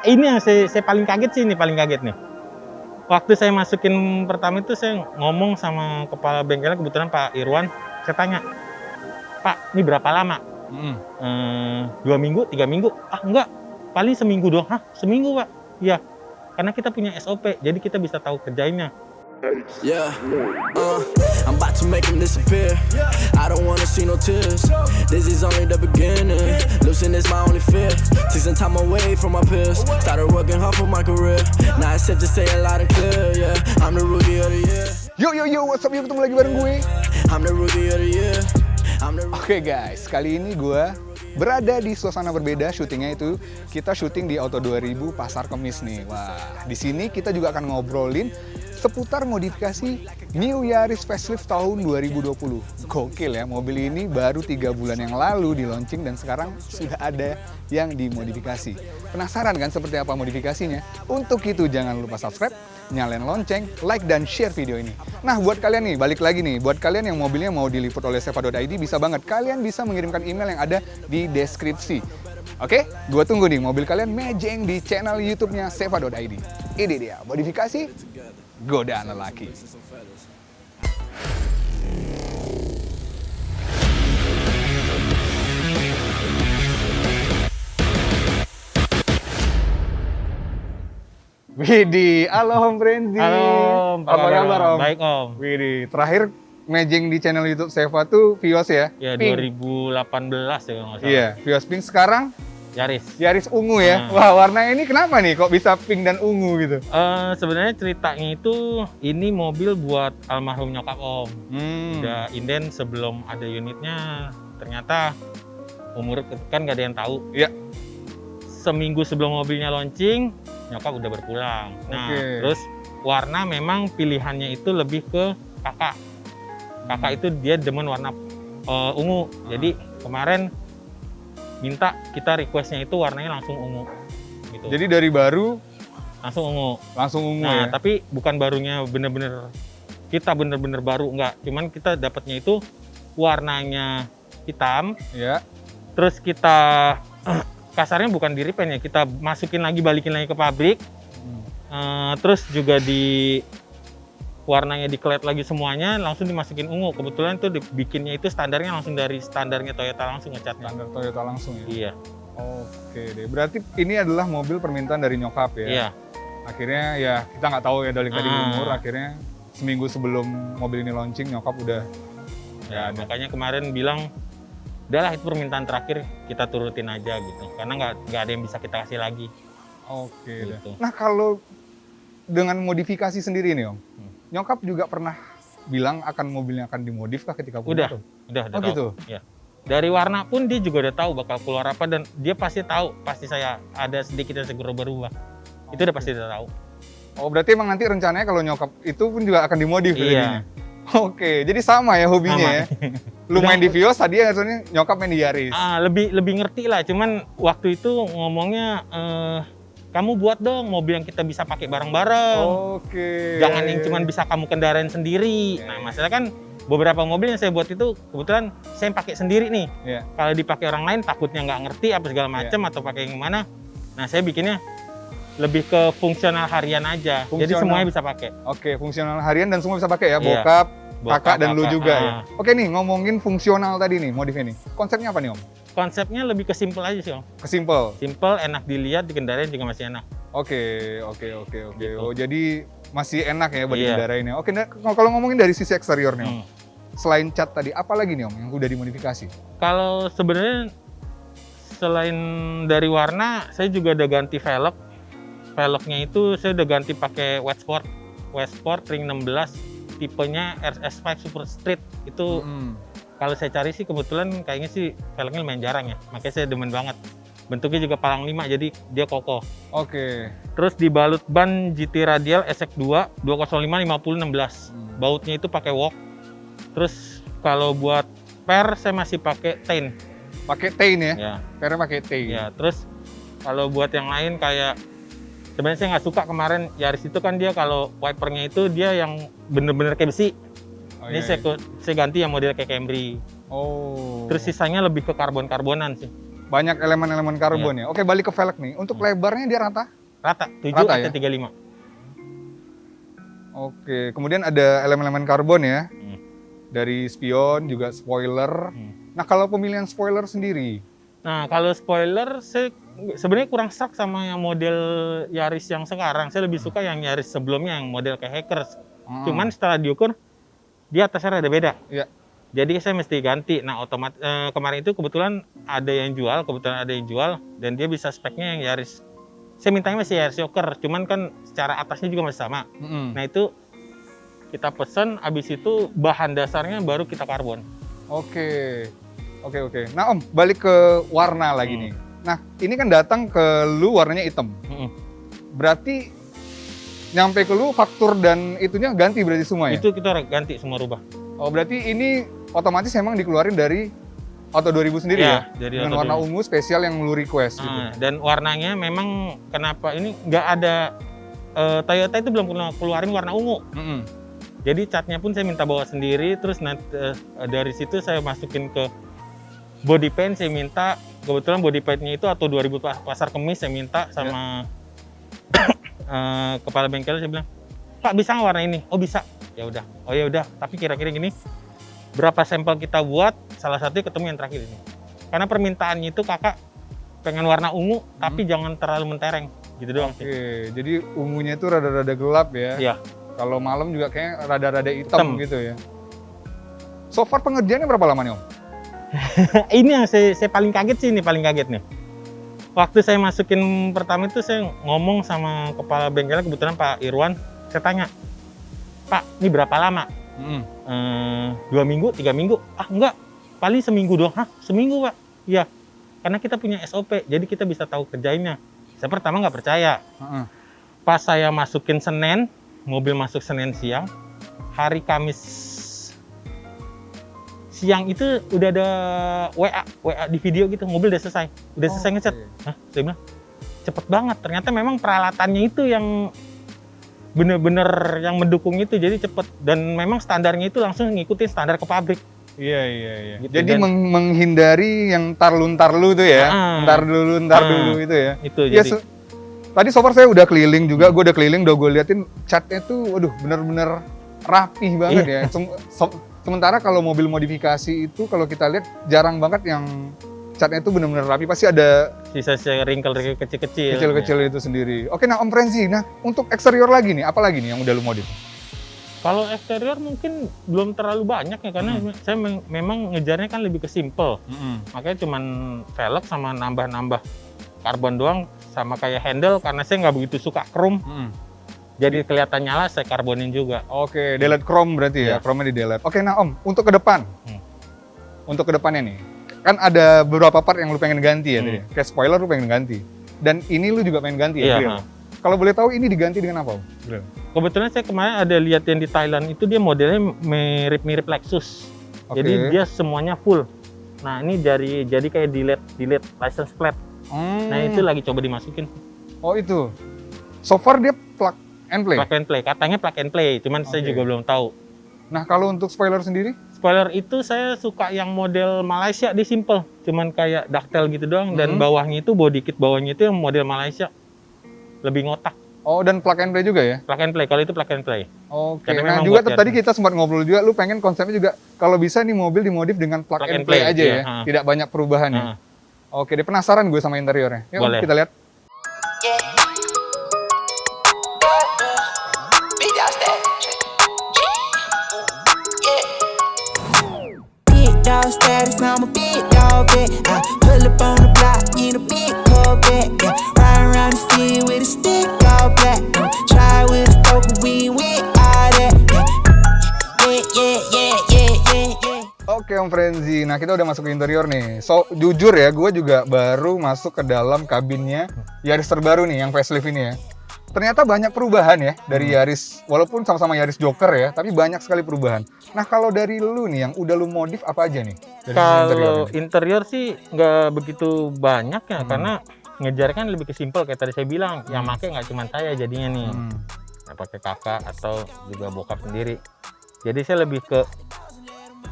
Ini yang saya paling kaget sih, ini paling kaget nih. Waktu saya masukin pertama itu saya ngomong sama kepala bengkelnya, kebetulan Pak Irwan, saya tanya, "Pak, ini berapa lama?" 2 minggu, 3 minggu? "Ah, enggak, paling seminggu doang." "Hah, seminggu, Pak?" "Iya, karena kita punya SOP, jadi kita bisa tahu kerjainnya." Yeah, I'm about to make him disappear. I don't wanna see no tears. This is only the beginning. Losing is my only fear. Take some time away from my peers. Started working hard for my career. Now it's safe to say a loud and clear. Yeah, I'm the rookie of the year. Yo, what's up? Yuk ketemu lagi bareng gue. I'm the rookie of the year. Oke guys, kali ini gue berada di suasana berbeda. Syutingnya itu kita syuting di Auto 2000 Pasar Kemis nih. Wah, di sini kita juga akan ngobrolin seputar modifikasi New Yaris Facelift tahun 2020. Gokil ya, mobil ini baru 3 bulan yang lalu di launching dan sekarang sudah ada yang dimodifikasi. Penasaran kan seperti apa modifikasinya? Untuk itu jangan lupa subscribe, nyalain lonceng, like dan share video ini. Nah, buat kalian nih, balik lagi nih, buat kalian yang mobilnya mau diliput oleh seva.id, bisa banget. Kalian bisa mengirimkan email yang ada di deskripsi. Oke, gue tunggu nih mobil kalian mejeng di channel YouTube-nya seva.id. Ini dia, modifikasi godaan lelaki. Widih, halo Om Frenzy. Halo, apa kabar Om? Baik, Om. Widih, terakhir mejeng di channel YouTube Seva tuh Vios ya? Ya, Pink. 2018 ya kalau nggak salah. Iya, Vios Pink. Sekarang Yaris. ungu ya? Wah, warna ini kenapa nih kok bisa pink dan ungu gitu? Sebenarnya ceritanya itu, ini mobil buat almarhum nyokap Om. Udah inden sebelum ada unitnya, ternyata umur kan nggak ada yang tahu. Iya. Seminggu sebelum mobilnya launching, nyokap udah berpulang. Nah, Oke. terus warna memang pilihannya itu lebih ke kakak. Kakak itu dia demen warna ungu. Jadi kemarin minta kita requestnya itu warnanya langsung ungu. Gitu. Jadi dari baru langsung ungu. langsung ungu Nah, ya? tapi bukan barunya bener-bener baru, enggak. Cuman kita dapatnya itu warnanya hitam, Iya. terus kita kasarnya bukan di repaint ya, kita masukin lagi, balikin lagi ke pabrik. Terus juga di warnanya diklet lagi semuanya, langsung dimasukin ungu. Kebetulan tuh dibikinnya itu standarnya langsung dari standarnya Toyota langsung ngecatnya. Standar Toyota langsung ya? Iya. Oke deh, berarti ini adalah mobil permintaan dari nyokap ya? Iya. Akhirnya ya kita nggak tahu ya dari tadi umur, Ah. akhirnya seminggu sebelum mobil ini launching nyokap udah Ya, makanya kemarin bilang, udahlah itu permintaan terakhir, kita turutin aja gitu. Karena nggak ada yang bisa kita kasih lagi. oke deh. Gitu. Nah kalau dengan modifikasi sendiri nih Om, nyokap juga pernah bilang akan mobilnya akan dimodif kah ketika punya tuh? Udah Oh tahu. gitu? Ya. Dari warna pun dia juga udah tahu bakal keluar apa, dan dia pasti tahu, pasti saya ada sedikit yang segera berubah. Itu udah pasti udah tahu. Oh berarti emang nanti rencananya kalau nyokap itu pun juga akan dimodif Iya. jadinya? Oke, jadi sama ya hobinya ya? Lu main di Vios, tadi ya nyokap main di Yaris? Lebih ngerti lah, cuman waktu itu ngomongnya, kamu buat dong mobil yang kita bisa pakai bareng-bareng. Oke. Jangan yang cuman bisa kamu kendarain sendiri. Iya. Nah, masalah kan beberapa mobil yang saya buat itu kebetulan saya pakai sendiri nih. Iya. Kalau dipakai orang lain takutnya nggak ngerti apa segala macam atau pakai yang mana. Nah, saya bikinnya lebih ke fungsional harian aja. Jadi Fungsional. semuanya bisa pakai. Oke, fungsional harian dan semua bisa pakai ya, Iya. bokap, Bokap, kakak, dan lu kakak, juga ya. ah. Oke nih, ngomongin fungsional tadi nih, modifnya nih. Konsepnya apa nih Om? Konsepnya lebih ke simple aja sih, Om. Kesimpel. Simple, enak dilihat, dikendarain juga masih enak. Oke. Gitu. Oh, jadi masih enak ya buat Iya. dikendarainnya. Oke, nah, kalau ngomongin dari sisi eksterior nih Om. Hmm. Selain cat tadi, apa lagi nih Om yang udah dimodifikasi? Kalau sebenarnya selain dari warna, saya juga udah ganti velg. Velgnya itu saya udah ganti pakai Wet Sport ring 16, tipenya RS5 Super Street. Itu kalau saya cari sih kebetulan kayaknya sih velgnya lumayan jarang ya. Makanya saya demen banget. Bentuknya juga palang 5, jadi dia kokoh. Oke. Terus dibalut ban GT Radial SX2 205 50 16. Bautnya itu pakai wok. Terus kalau buat per saya masih pakai Tain. Pakai Tain ya? Ya. Pernya pakai Tain. Ya, terus kalau buat yang lain kayak sebenarnya saya nggak suka kemarin Yaris itu kan dia kalau wipernya itu dia yang bener-bener kayak besi. Oh, Ini iya, saya ganti yang model kayak Camry. Oh. Terus sisanya lebih ke karbon-karbonan sih. Banyak elemen-elemen karbon ya. Oke, balik ke velg nih. Untuk lebarnya dia rata? Rata, 7 Rata atau ya? 35. Oke, kemudian ada elemen-elemen karbon ya. Hmm. Dari spion, juga spoiler. Nah, kalau pemilihan spoiler sendiri? Nah, kalau spoiler, saya sebenarnya kurang stuck sama yang model Yaris yang sekarang. Saya lebih suka yang Yaris sebelumnya, yang model kayak Hackers. Cuman setelah diukur, dia atasnya rada beda. Iya. Jadi saya mesti ganti. Nah, kemarin itu kebetulan ada yang jual, dan dia bisa speknya yang Yaris. Saya mintanya masih Yaris Yoker, cuman kan secara atasnya juga masih sama. Nah, itu kita pesen, habis itu bahan dasarnya baru kita karbon. Oke. Nah Om, balik ke warna lagi nih. Nah, ini kan datang ke lu warnanya hitam. Berarti nyampe ke lu faktur dan itunya ganti berarti semua ya? Itu kita ganti, semua rubah. Oh, berarti ini otomatis memang dikeluarin dari Auto 2000 sendiri ya? Dari Dengan Auto warna 2000. ungu spesial yang lu request gitu. Dan warnanya memang kenapa ini nggak ada, Toyota itu belum keluarin warna ungu. Jadi catnya pun saya minta bawa sendiri, terus nanti dari situ saya masukin ke body paint, saya minta, kebetulan body paintnya itu Auto 2000 Pasar Kemis saya minta sama kepala bengkel, saya bilang, Pak bisa nggak warna ini? Oh bisa. Ya udah, tapi kira-kira gini, berapa sampel kita buat, salah satunya ketemu yang terakhir ini. Karena permintaannya itu kakak pengen warna ungu, tapi jangan terlalu mentereng, gitu doang sih. Oke, jadi ungunya itu rada-rada gelap ya? Iya. Kalau malam juga kayak rada-rada hitam gitu ya? So far pengerjaannya berapa lama nih Om? Ini yang saya paling kaget sih, nih. Waktu saya masukin pertama itu saya ngomong sama kepala bengkelnya, kebetulan Pak Irwan, saya tanya, Pak, ini berapa lama? 2 minggu, 3 minggu? Ah enggak, paling seminggu doang. Hah, seminggu Pak? Iya, karena kita punya SOP, jadi kita bisa tahu kerjainnya. Saya pertama nggak percaya. Pas saya masukin Senin, mobil masuk Senin siang, hari Kamis siang itu udah ada WA di video gitu, mobil udah selesai ngecat. Hah, saya bilang, cepet banget. Ternyata memang peralatannya itu yang bener-bener yang mendukung itu, jadi cepet. Dan memang standarnya itu langsung ngikutin standar ke pabrik. Iya. Gitu. Jadi menghindari yang tarlu tuh ya, ntar dulu itu ya. Itu Ya, jadi. tadi so far saya udah keliling juga, gue liatin catnya tuh, waduh bener-bener rapih banget ya. Sementara kalau mobil modifikasi itu kalau kita lihat jarang banget yang catnya itu bener-bener rapi, pasti ada Sisa-sisa wrinkle kecil-kecil. kecil-kecil itu sendiri. Oke, nah Om Frenzy, nah untuk eksterior lagi nih, apa lagi nih yang udah lu modif? Kalau eksterior mungkin belum terlalu banyak ya, karena saya memang ngejarnya kan lebih ke simple. Makanya cuman velg sama nambah-nambah karbon doang, sama kayak handle, karena saya nggak begitu suka chrome. Jadi kelihatan nyala, saya karbonin juga. Oke, delete chrome berarti ya, chrome-nya di delete. Oke, nah Om, untuk ke depan. Untuk ke depannya nih, kan ada beberapa part yang lu pengen ganti ya tadi. Kayak spoiler lu pengen ganti. Dan ini lu juga pengen ganti ya, grill. Kalau boleh tahu ini diganti dengan apa Om? Grill. Kebetulan saya kemarin ada lihat yang di Thailand itu, dia modelnya mirip-mirip Lexus. Jadi dia semuanya full. Nah, ini jadi kayak delete license plate. Nah, itu lagi coba dimasukin. Oh, itu. So far dia plug and play? Plug and play, katanya plug and play, cuman saya juga belum tahu. Nah, kalau untuk spoiler sendiri? Spoiler itu saya suka yang model Malaysia, dia simple. Cuman kayak ductile gitu doang, dan bawahnya itu, body kit bawahnya itu yang model Malaysia. Lebih ngotak. Oh, dan plug and play juga ya? Plug and play, kalau itu plug and play. Oke, nah juga tadi kita sempat ngobrol juga, lu pengen konsepnya juga, kalau bisa nih mobil dimodif dengan plug and play aja ya? Tidak banyak perubahan ya? Oke, deh penasaran gue sama interiornya. Yuk, boleh. Kita lihat. Dog status, I'm a big dog vet. I pull up on the block in a big Corvette. Yeah. Riding around the city with a stick all black. Try with a stroke, we with all that. Yeah. Oke Om Frenzy, nah kita udah masuk ke interior nih. So, jujur ya, gue juga baru masuk ke dalam kabinnya Yaris terbaru nih, yang facelift ini ya. Ternyata banyak perubahan ya dari Yaris, walaupun sama-sama Yaris Joker ya, tapi banyak sekali perubahan. Nah kalau dari lu nih, yang udah lu modif apa aja nih? Kalau interior sih nggak begitu banyak ya, karena ngejar kan lebih ke simple kayak tadi saya bilang. Yang make nggak cuma saya jadinya nih, nggak pakai kakak atau juga bokap sendiri. Jadi saya lebih ke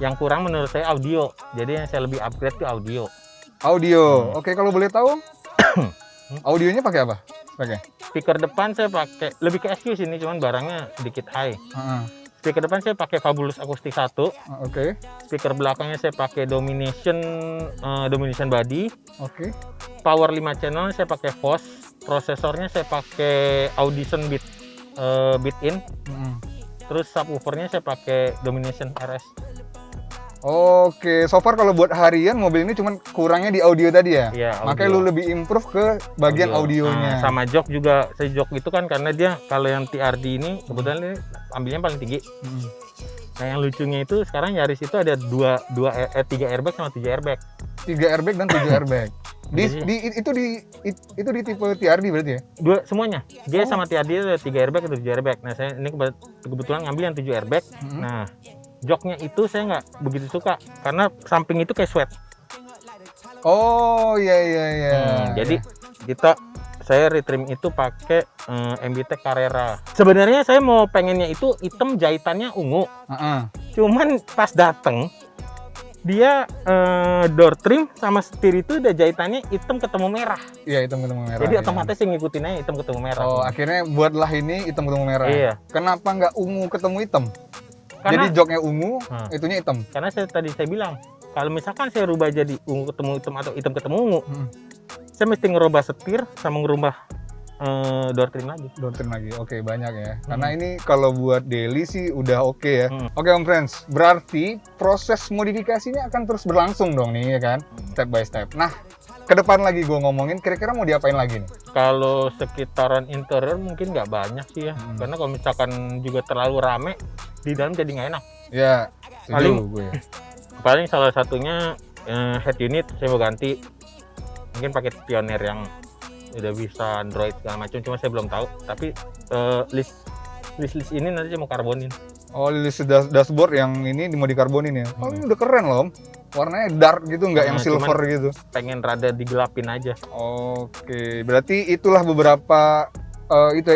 yang kurang menurut saya audio. Jadi yang saya lebih upgrade itu audio. Audio. Oke, kalau boleh tahu audionya pakai apa? Speaker depan saya pakai lebih ke EQ sini, cuman barangnya sedikit high. Speaker depan saya pakai Fabulous Acoustic 1. Oke. Speaker belakangnya saya pakai Domination Body. Oke. Power 5 channel saya pakai Foss. Prosesornya saya pakai Audition Beat-in. Terus subwoofernya saya pakai Domination RS. Oke, so far kalau buat harian mobil ini cuman kurangnya di audio tadi ya? Iya, Makanya lu lebih improve ke bagian audionya. Sama jok juga, saya jok itu kan karena dia kalau yang TRD ini kebetulan ini ambilnya paling tinggi. Nah yang lucunya itu sekarang Yaris itu ada 3 airbag sama 7 airbag. 3 airbag dan 7 airbag. Itu di tipe TRD berarti ya? Semuanya. Dia sama TRD itu ada 3 airbag atau 7 airbag. Nah saya ini kebetulan ngambil yang 7 airbag. Nah joknya itu saya nggak begitu suka karena samping itu kayak sweat. Oh iya. Jadi saya retrim itu pakai MBT Carrera. Sebenarnya saya mau pengennya itu hitam jahitannya ungu. Cuman pas dateng dia door trim sama setir itu udah jahitannya hitam ketemu merah. Iya, hitam ketemu merah. Jadi otomatis yang ngikutin aja hitam ketemu merah. Oh, akhirnya buatlah ini hitam ketemu merah. Iya. Kenapa nggak ungu ketemu hitam? Karena, jadi joknya ungu, itunya hitam. Karena tadi saya bilang, kalau misalkan saya rubah jadi ungu ketemu hitam atau hitam ketemu ungu, saya mesti ngerubah setir sama ngerubah door trim lagi. Door trim lagi, oke, banyak ya. Karena ini kalau buat daily sih udah oke ya. Oke Om Friends, berarti proses modifikasinya akan terus berlangsung dong nih ya kan, step by step. Nah, ke depan lagi gue ngomongin, kira-kira mau diapain lagi nih? Kalau sekitaran interior mungkin nggak banyak sih ya, karena kalau misalkan juga terlalu rame, di dalam jadi nggak enak. Ya, paling salah satunya head unit saya mau ganti, mungkin pakai Pioneer yang udah bisa Android segala macam, cuma saya belum tahu. Tapi list ini nanti saya mau karbonin. Oh, list dashboard yang ini mau dikarbonin ya? Oh, ini udah keren loh Om. Warnanya dark gitu, nggak yang silver gitu. Pengen rada digelapin aja. Oke, berarti itulah beberapa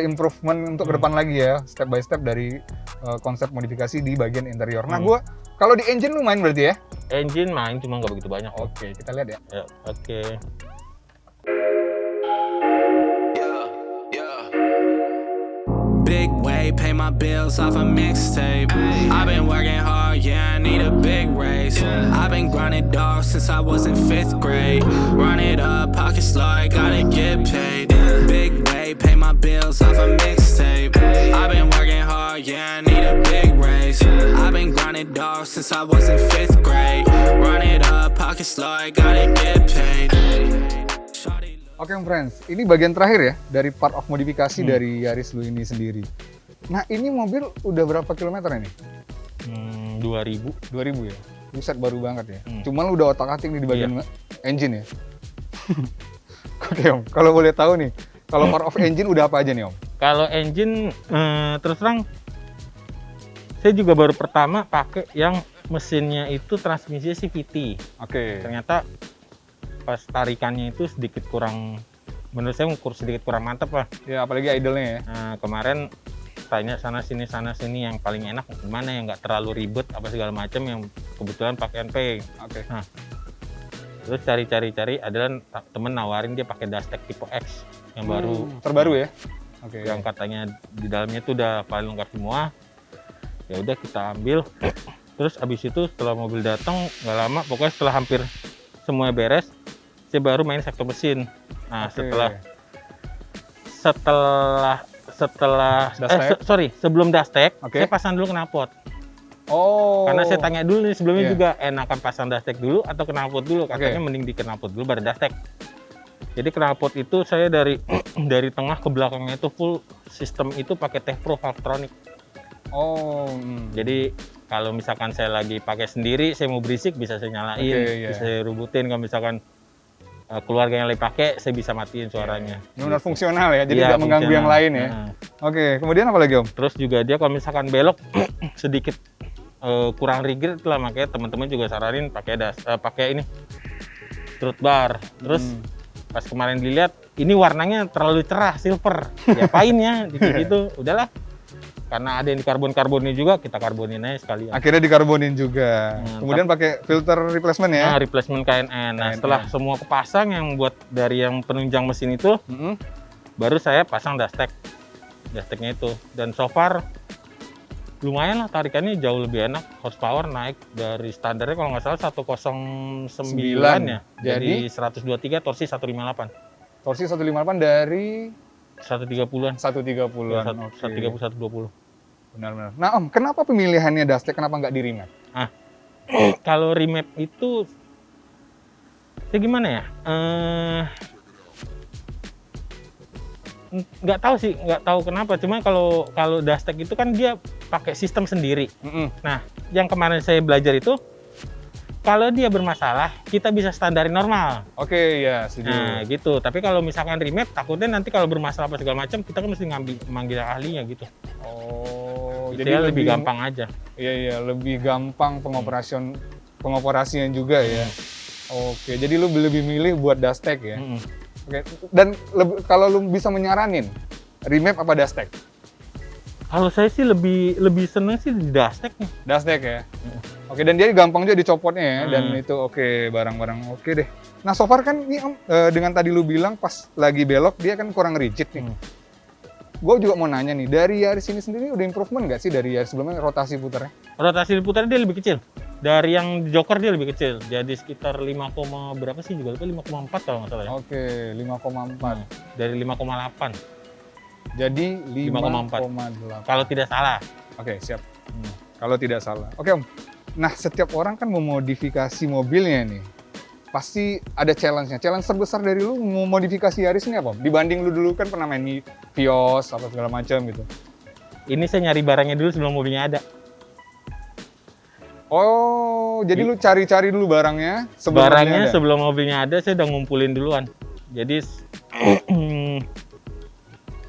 improvement untuk ke depan lagi ya, step by step dari konsep modifikasi di bagian interior. Nah, gua kalau di engine lu main berarti ya? Engine main, cuma nggak begitu banyak. Oke, kita lihat ya. Oke. Big way, pay my bills off a mixtape. I've been working hard, yeah, I need a big raise. I've been grinding dog since I was in 5th grade. Run it up, pocket slow, I gotta get paid. Big way, pay my bills off a mixtape. I've been working hard, yeah, I need a big raise. I've been grinding dog since I was in 5th grade. Run it up, pocket slow, I gotta get paid. Oke Friends, ini bagian terakhir ya dari part of modifikasi dari Yaris lu ini sendiri. Nah ini mobil udah berapa kilometer ini? 2000 ya? Buset, baru banget ya. Cuman lu udah otak-atik nih di bagian engine ya? Oke Om, kalau boleh tahu nih, kalau part of engine udah apa aja nih Om? Kalau engine, terus terang, saya juga baru pertama pakai yang mesinnya itu transmisinya CVT. Oke. Ternyata pas tarikannya itu sedikit kurang, menurut saya sedikit kurang mantep lah. Ya apalagi idle-nya ya. Nah, kemarin tanya sana sini yang paling enak gimana yang nggak terlalu ribet apa segala macam, yang kebetulan pakai NP. Oke. Nah, terus cari adalah temen nawarin dia pakai Dastec tipe X yang baru. Terbaru ya? Oke. Yang katanya di dalamnya itu udah paling lengkap semua. Ya udah kita ambil. Terus abis itu setelah mobil datang nggak lama, pokoknya setelah hampir semua beres, saya baru main sektor mesin. Nah, sebelum Dastec, saya pasang dulu knalpot. Oh. Karena saya tanya dulu nih sebelumnya juga enakan pasang Dastec dulu atau knalpot dulu. Katanya mending di knalpot dulu baru Dastec. Jadi knalpot itu saya dari tengah ke belakangnya itu full sistem itu pakai Tech-Pro Valvetronic. Oh. Jadi kalau misalkan saya lagi pakai sendiri, saya mau berisik bisa saya nyalain, bisa saya rubutin. Kalau misalkan keluarga yang lagi pakai, saya bisa matiin suaranya. Benar fungsional ya, jadi nggak mengganggu yang lain ya. Oke, kemudian apa lagi Om? Terus juga dia kalau misalkan belok sedikit kurang rigid lah, makanya teman-teman juga saranin pakai ini strut bar. Terus pas kemarin dilihat, ini warnanya terlalu cerah silver, diapain ya gitu, udahlah. karena ada yang dikarbon-karbonin juga, kita karbonin aja sekalian. Akhirnya dikarbonin juga. Nah, Kemudian pakai filter replacement ya. Nah, replacement KNN. Nah, setelah semua kepasang yang buat dari yang penunjang mesin itu, baru saya pasang dasteknya itu. Dan so far lumayan lah, tarikannya jauh lebih enak, horsepower naik dari standarnya kalau nggak salah 109 ya, jadi 123, torsi 158. Torsi 158 dari 130-an. 130-an. 130, 120. Benar-benar. Nah Om, kenapa pemilihannya Dastek, kenapa nggak di remap? Kalau remap itu, ya gimana ya? Nggak tahu sih, nggak tahu kenapa. Cuma kalau Dastek itu kan dia pakai sistem sendiri. Nah, yang kemarin saya belajar itu, kalau dia bermasalah, kita bisa standarin normal. Oke, ya, setuju. Nah, gitu. Tapi kalau misalkan remap, takutnya nanti kalau bermasalah apa segala macam, kita kan mesti manggil ahlinya gitu. Oh, gitu jadi ya, lebih gampang aja. Iya, lebih gampang pengoperasian juga ya. Oke, jadi lu lebih milih buat Dastek ya. Oke, dan kalau lu bisa menyaranin, remap apa Dastek? Kalau saya sih lebih seneng sih di Dastek nih. Dastek ya. Oke, dan dia gampang juga dicopotnya ya, dan itu oke, barang-barang oke deh. Nah, so far kan ini Om, dengan tadi lu bilang pas lagi belok dia kan kurang rigid nih. Gue juga mau nanya nih, dari Yaris ini sendiri udah improvement nggak sih dari Yaris sebelumnya rotasi putarnya? Rotasi putarnya dia lebih kecil. Dari yang Joker dia lebih kecil, jadi sekitar 5, berapa sih juga lupa, 5,4 kalau nggak salah ya. Oke, 5,4. Dari 5,8. Jadi 5,8. Kalau tidak salah. Oke, siap. Kalau tidak salah. Oke Om, nah setiap orang kan memodifikasi mobilnya nih. Pasti ada challenge-nya. Challenge terbesar dari lu memodifikasi Yaris ini apa? Dibanding lu dulu kan pernah main di Vios, apa segala macam gitu. Ini saya nyari barangnya dulu sebelum mobilnya ada. Oh, jadi lu cari-cari dulu barangnya sebelum mobilnya ada, saya udah ngumpulin duluan. Jadi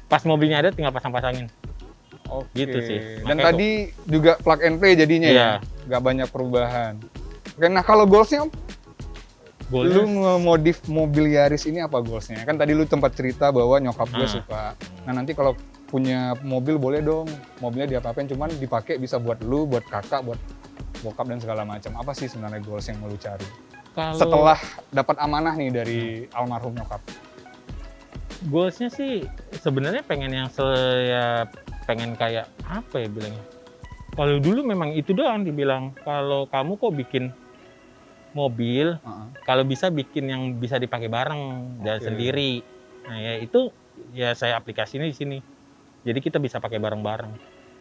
pas mobilnya ada tinggal pasang-pasangin. Oke. Gitu sih. Dan tadi juga plug and play jadinya ya? Nggak banyak perubahan. Oke, nah kalau goalsnya Om? Lu nge-modif mobil Yaris ini apa goalsnya? Kan tadi lu tempat cerita bahwa nyokap gue suka. Nah nanti kalau punya mobil boleh dong, mobilnya diapa-apain, cuman dipakai bisa buat lu, buat kakak, buat bokap dan segala macam. Apa sih sebenarnya goals yang mau lu cari? Setelah dapat amanah nih dari almarhum nyokap. Goalsnya sih sebenarnya pengen yang saya pengen kayak apa ya bilangnya. Kalau dulu memang itu doang dibilang, kalau kamu kok bikin mobil, kalau bisa bikin yang bisa dipakai bareng, jangan sendiri. Nah ya itu ya saya aplikasinya di sini. Jadi kita bisa pakai bareng-bareng.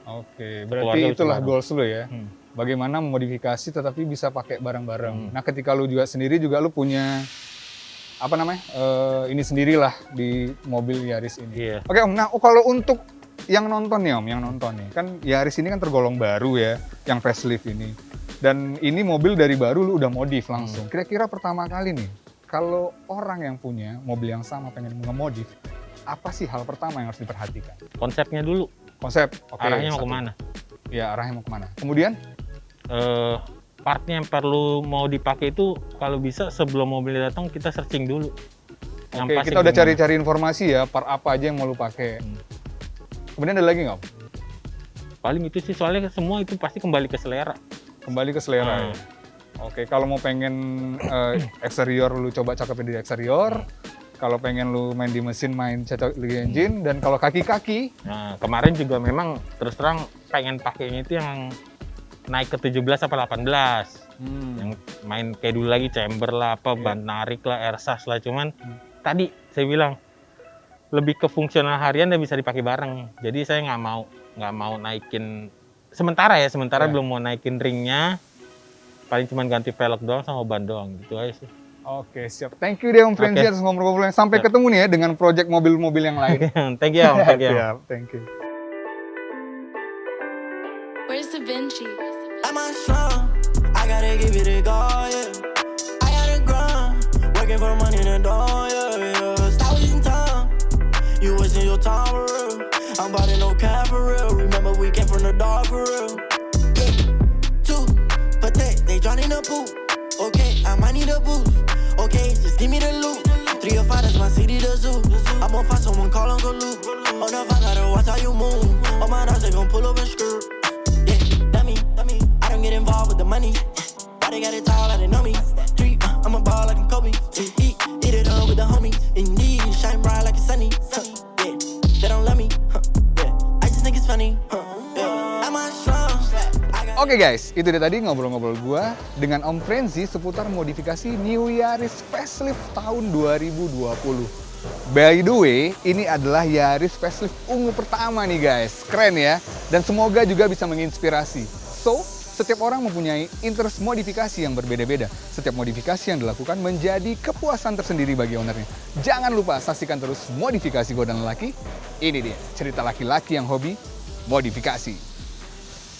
Oke, berarti itulah goals lu ya. Bagaimana memodifikasi tetapi bisa pakai bareng-bareng. Nah ketika lu juga sendiri juga lu punya apa namanya ini sendirilah di mobil Yaris ini. Oke Om, nah kalau untuk yang nonton nih Om, kan Yaris ini kan tergolong baru ya, yang facelift ini. Dan ini mobil dari baru lu udah modif langsung. Kira-kira pertama kali nih, kalau orang yang punya mobil yang sama pengen nge-modif, apa sih hal pertama yang harus diperhatikan? Konsepnya dulu. Konsep, oke. Arahnya mau kemana? Ya, arahnya mau kemana. Kemudian? Partnya yang perlu mau dipakai itu kalau bisa sebelum mobilnya datang kita searching dulu. Oke, kita udah cari-cari informasi ya, part apa aja yang mau lu pakai. Kemudian ada lagi nggak? Paling itu sih, soalnya semua itu pasti kembali ke selera. Kembali ke selera ya? Oke, kalau mau pengen eksterior lu coba cakepin di eksterior. Kalau pengen lu main di mesin, main cocok di engine. Dan kalau kaki-kaki. Nah, kemarin juga memang terus terang pengen pakainya itu yang naik ke 17 apa 18. Yang main kayak dulu lagi, chamber lah, apa, ban narik lah, ersas lah. Cuman tadi saya bilang, lebih ke fungsional harian dan bisa dipakai bareng. Jadi saya nggak mau naikin, sementara belum mau naikin ringnya. Paling cuma ganti velg doang sama ban doang, gitu aja sih. Oke, siap. Thank you deh Om Frenzy atas ngobrol-ngobrolnya. Sampai ketemu nih ya dengan project mobil-mobil yang lain. Thank you Om, thank you. Siap, thank you. Where's the Vinci? Am I strong? I gotta give it a go, yeah. I gotta grind, working for money in the door, yeah. Stop wasting time, you wasting your time for real. I'm about to no cap for real. Remember we came from the dark for real. Yeah, two, pathetic, they drown in the pool. Okay, I might need a boost. Okay, just give me the loot. 3 or 5, that's my city, the zoo. I'm gonna find someone, call Uncle Luke. On the phone, gotta watch how you move. On my find out they gon' pull up and skirt. Yeah, dummy. I don't get involved with the money. Why they got it tall, like they know me. 3, I'm a ball like I'm Kobe. Eat it up with the homies. Indeed, shine bright like it's sunny. Yeah, they don't love me. Yeah, I just think it's funny. Yeah, I'm on strong. Oke guys, itu dia tadi ngobrol-ngobrol gua dengan Om Frenzy seputar modifikasi New Yaris facelift tahun 2020. By the way, ini adalah Yaris facelift ungu pertama nih guys. Keren ya, dan semoga juga bisa menginspirasi. So, setiap orang mempunyai interest modifikasi yang berbeda-beda. Setiap modifikasi yang dilakukan menjadi kepuasan tersendiri bagi ownernya. Jangan lupa saksikan terus Modifikasi Godaan Lelaki. Ini dia cerita laki-laki yang hobi modifikasi.